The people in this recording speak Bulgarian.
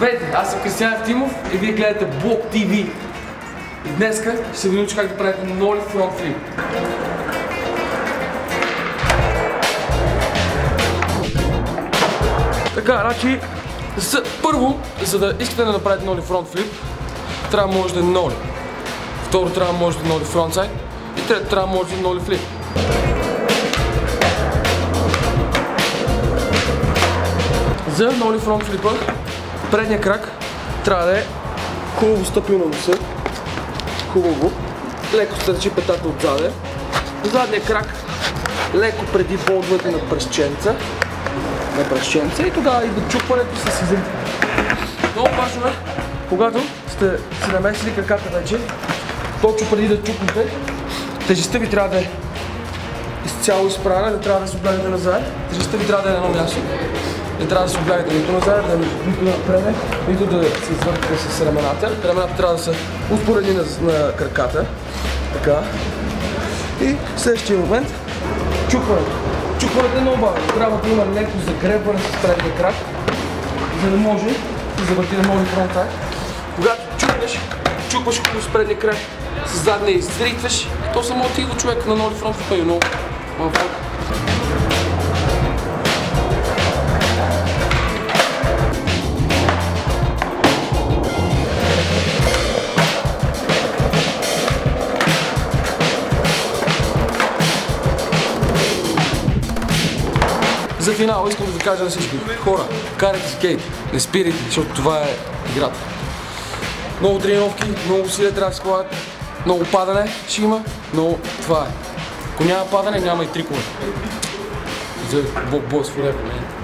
Здравейте, аз съм Кристиян Евтимов и вие гледате Блок ТВ. И днеска ще ви науча как да правите ноли фронт флип. Така, значи, първо, за да искате да направите ноли фронт флип, трябва да можете да ноли. Второ, трябва да можете да ноли фронт сайд. И трето, трябва да можете да ноли флип. За ноли фронт флипа, предния крак трябва да е хубаво стъпил на носа. Хубаво. Леко стърчи петата отзаде. Задния крак леко преди болдването на пръстченца. И тогава идва чупването с изритка. Много важно е, когато сте си намесили краката вече, точно преди да чупнете, тежестта ви трябва да е изцяло изправена, не трябва да се облягате назад. Тежестта ви трябва да е на едно място. Не трябва да се облягате нито назад, нито напред, нито да се извъртите с рамената. Рамената трябва да са успоредни на краката. Така. И в следващия момент чупването. Чупването е много бавно. Трябва да има леко загребване с предния крак, за да може да завърти да може фронт сайд. Когато чупваш хубаво с предния крак, с задния изритваш, то само отива човек на ноли фронт флипа и много малко. За финал искам да ви кажа на всички хора, карайте скейт, не спирайте, защото това е играта. Много тренировки, много усилия трябва да се полагат, много падане ще има, но това е. Ако няма падане, няма и трикове. За Бог Forever, man.